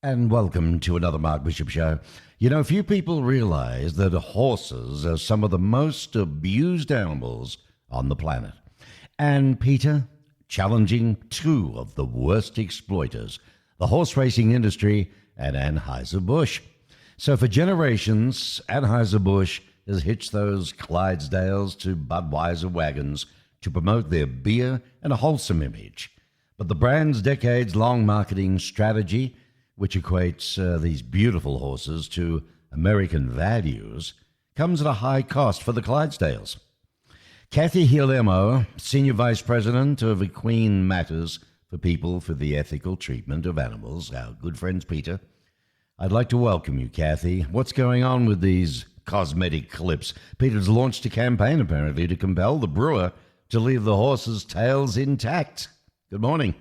And welcome to another Mark Bishop Show. You know, few people realize that horses are some of the most abused animals on the planet. And PETA, challenging two of the worst exploiters, the horse racing industry and Anheuser Busch. So for generations, Anheuser Busch has hitched those Clydesdales to Budweiser wagons to promote their beer and a wholesome image. But the brand's decades-long marketing strategy, which equates these beautiful horses to American values, comes at a high cost for the Clydesdales. Kathy Guillermo, Senior Vice President of Equine Matters for People for the Ethical Treatment of Animals, our good friends PETA. I'd like to welcome you, Kathy. What's going on with these cosmetic clips? PETA's launched a campaign, apparently, to compel the brewer to leave the horses' tails intact. Good morning.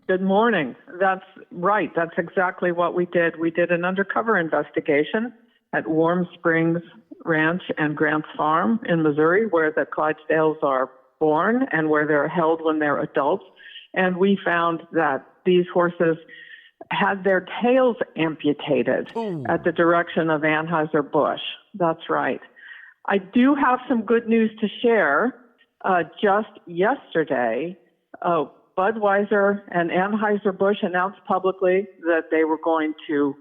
Good morning. That's right. That's exactly what we did. We did an undercover investigation at Warm Springs Ranch and Grants Farm in Missouri, where the Clydesdales are born and where they're held when they're adults. And we found that these horses had their tails amputated at the direction of Anheuser Busch. That's right. I do have some good news to share. Just yesterday, Budweiser and Anheuser Busch announced publicly that they were going to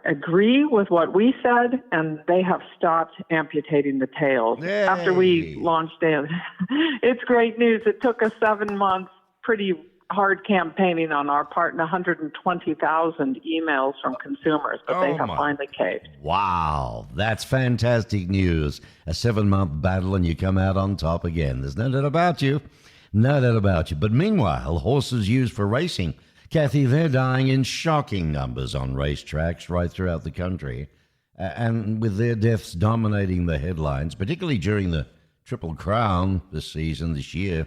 agree with what we said, and they have stopped amputating the tails. Yay. After we launched it. It's great news. It took us 7 months, pretty hard campaigning on our part, and 120,000 emails from consumers, but they have finally caved. Wow, that's fantastic news. A 7-month battle, and you come out on top again. There's no doubt about you. No doubt about you. But meanwhile, horses used for racing, Kathy, they're dying in shocking numbers on racetracks right throughout the country. And with their deaths dominating the headlines, particularly during the Triple Crown this year,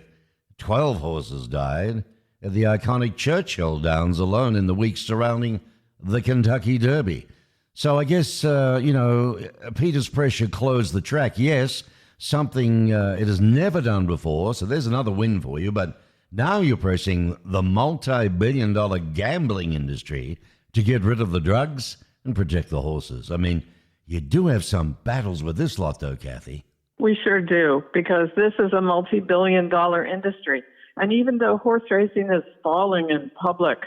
12 horses died at the iconic Churchill Downs alone in the weeks surrounding the Kentucky Derby. So I guess, PETA's pressure closed the track, yes, something it has never done before, so there's another win for you. But now you're pressing the multi-billion-dollar gambling industry to get rid of the drugs and protect the horses. I mean, you do have some battles with this lot, though, Kathy. We sure do, because this is a multi-billion-dollar industry. And even though horse racing is falling in public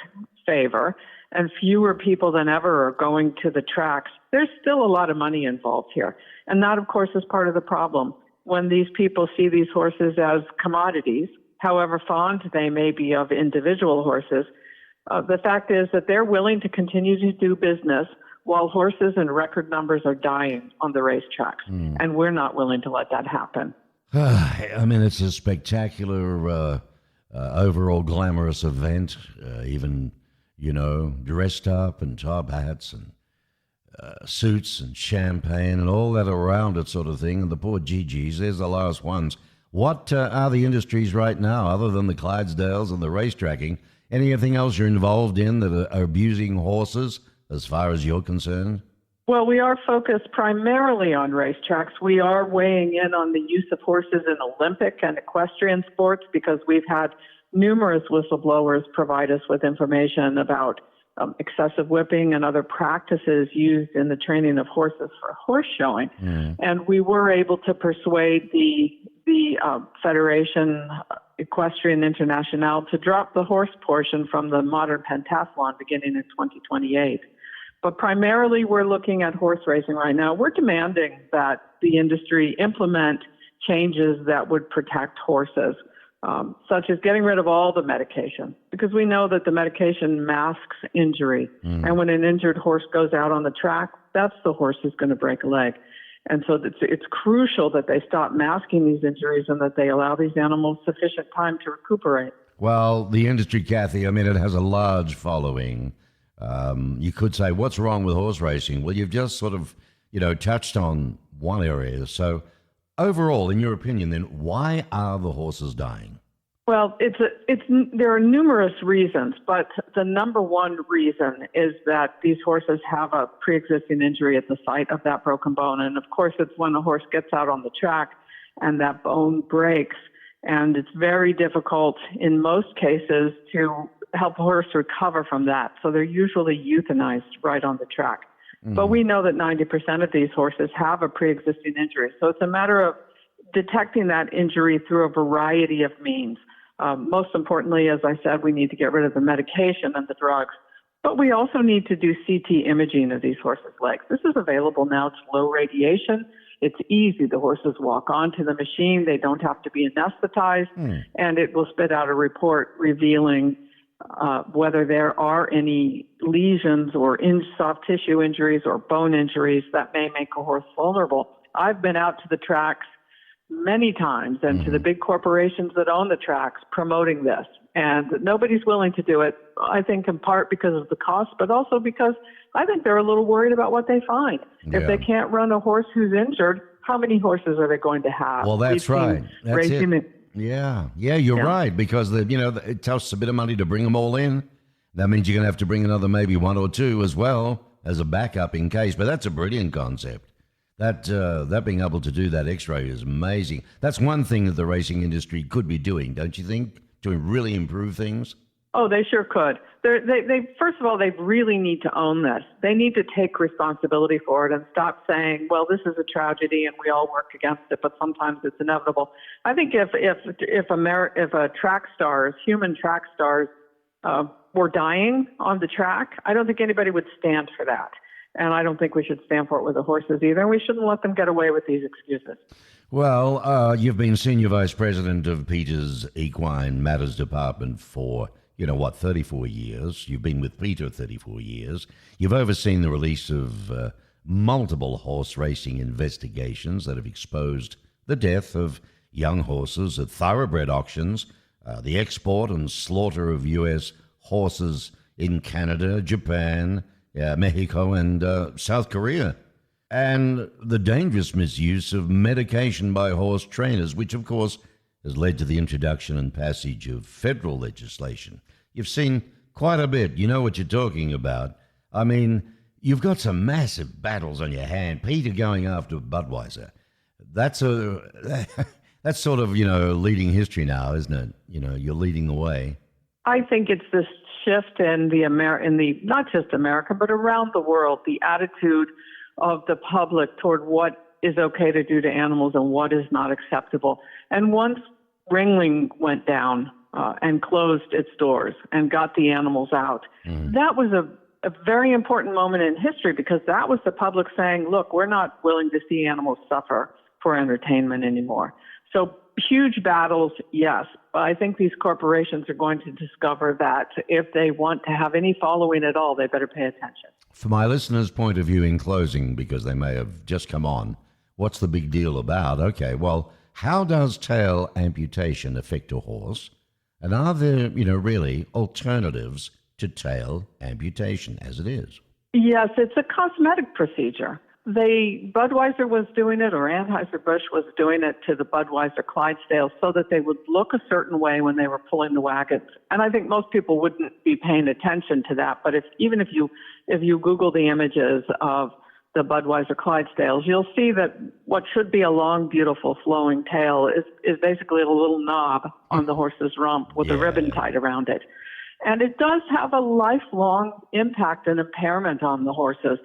favor and fewer people than ever are going to the tracks, there's still a lot of money involved here. And that, of course, is part of the problem. When these people see these horses as commodities, however fond they may be of individual horses, the fact is that they're willing to continue to do business while horses in record numbers are dying on the racetracks. And we're not willing to let that happen. I mean, it's a spectacular, overall glamorous event, even, dressed up in top hats and suits and champagne and all that around it sort of thing. And the poor GGs, there's the last ones. What are the industries right now, other than the Clydesdales and the racetracking? Anything else you're involved in that are abusing horses as far as you're concerned? Well, we are focused primarily on racetracks. We are weighing in on the use of horses in Olympic and equestrian sports because we've had numerous whistleblowers provide us with information about excessive whipping and other practices used in the training of horses for horse showing. And we were able to persuade the Federation Equestrian Internationale to drop the horse portion from the modern pentathlon beginning in 2028. But primarily we're looking at horse racing right now. We're demanding that the industry implement changes that would protect horses, such as getting rid of all the medication, because we know that the medication masks injury. And when an injured horse goes out on the track, that's the horse who's going to break a leg. And so it's crucial that they stop masking these injuries and that they allow these animals sufficient time to recuperate. Well, the industry, Kathy, I mean, it has a large following. You could say, what's wrong with horse racing? Well, you've just sort of, touched on one area. So overall, in your opinion, then, why are the horses dying? Well, there are numerous reasons, but the number one reason is that these horses have a pre-existing injury at the site of that broken bone. And of course, it's when a horse gets out on the track and that bone breaks. And it's very difficult in most cases to help a horse recover from that. So they're usually euthanized right on the track. But we know that 90% of these horses have a pre-existing injury. So it's a matter of detecting that injury through a variety of means. Most importantly, as I said, we need to get rid of the medication and the drugs. But we also need to do CT imaging of these horses' legs. This is available now. It's low radiation. It's easy. The horses walk onto the machine. They don't have to be anesthetized. And it will spit out a report revealing whether there are any lesions or soft tissue injuries or bone injuries that may make a horse vulnerable. I've been out to the tracks many times and to the big corporations that own the tracks promoting this. And nobody's willing to do it, I think in part because of the cost, but also because I think they're a little worried about what they find. Yeah. If they can't run a horse who's injured, how many horses are they going to have? Well, that's right. That's it. Yeah, you're right, because it costs a bit of money to bring them all in. That means you're going to have to bring another maybe one or two as well as a backup in case. But that's a brilliant concept. That being able to do that X-ray is amazing. That's one thing that the racing industry could be doing, don't you think, to really improve things? Oh, they sure could. They first of all, they really need to own this. They need to take responsibility for it and stop saying, "Well, this is a tragedy and we all work against it, but sometimes it's inevitable." I think if track stars, human track stars, were dying on the track, I don't think anybody would stand for that. And I don't think we should stand for it with the horses either. And we shouldn't let them get away with these excuses. Well, you've been Senior Vice President of PETA's Equine Matters Department for, 34 years. You've been with PETA 34 years. You've overseen the release of multiple horse racing investigations that have exposed the death of young horses at thoroughbred auctions, the export and slaughter of U.S. horses in Canada, Japan, Mexico, and South Korea, and the dangerous misuse of medication by horse trainers, which, of course, has led to the introduction and passage of federal legislation. You've seen quite a bit. You know what you're talking about. I mean, you've got some massive battles on your hand. PETA going after Budweiser. That's sort of, leading history now, isn't it? You're leading the way. I think it's this shift in the not just America, but around the world, the attitude of the public toward what is okay to do to animals and what is not acceptable. And once Ringling went down and closed its doors and got the animals out, that was a very important moment in history, because that was the public saying, look, we're not willing to see animals suffer for entertainment anymore. So huge battles, yes. But I think these corporations are going to discover that if they want to have any following at all, they better pay attention. From my listeners' point of view in closing, because they may have just come on, what's the big deal about? Okay, well, how does tail amputation affect a horse? And are there, really alternatives to tail amputation as it is? Yes, it's a cosmetic procedure. Budweiser was doing it, or Anheuser Busch was doing it to the Budweiser Clydesdales so that they would look a certain way when they were pulling the wagons. And I think most people wouldn't be paying attention to that. But if you Google the images of the Budweiser Clydesdales, you'll see that what should be a long, beautiful, flowing tail is basically a little knob on the horse's rump with a ribbon tied around it. And it does have a lifelong impact and impairment on the horses.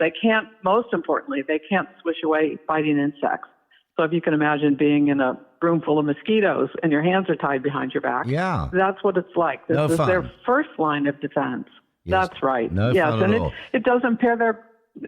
Most importantly, they can't swish away biting insects. So if you can imagine being in a room full of mosquitoes and your hands are tied behind your back, that's what it's like. This is their first line of defense. Yes. That's right. No fun at all. It does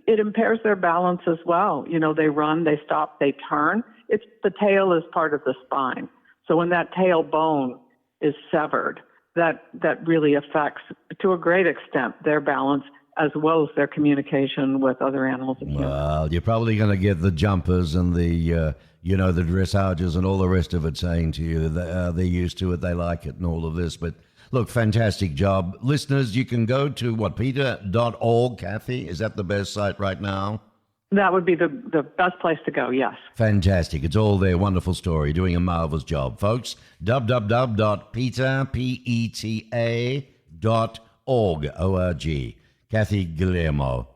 it impairs their balance as well. They run, they stop, they turn. The tail is part of the spine. So when that tail bone is severed, that really affects, to a great extent, their balance as well as their communication with other animals. Well, you're probably going to get the jumpers and the dressages and all the rest of it saying to you that they're used to it, they like it and all of this. But look, fantastic job. Listeners, you can go to PETA.org, Kathy. Is that the best site right now? That would be the best place to go, yes. Fantastic. It's all there. Wonderful story. Doing a marvelous job. Folks, www.PETA.org, O-R-G. Kathy Guillermo,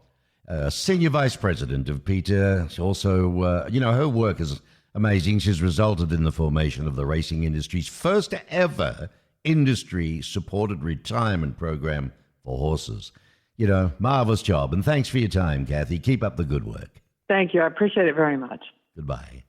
Senior Vice President of PETA. She also, her work is amazing. She's resulted in the formation of the racing industry's first ever industry-supported retirement program for horses. Marvelous job. And thanks for your time, Kathy. Keep up the good work. Thank you. I appreciate it very much. Goodbye.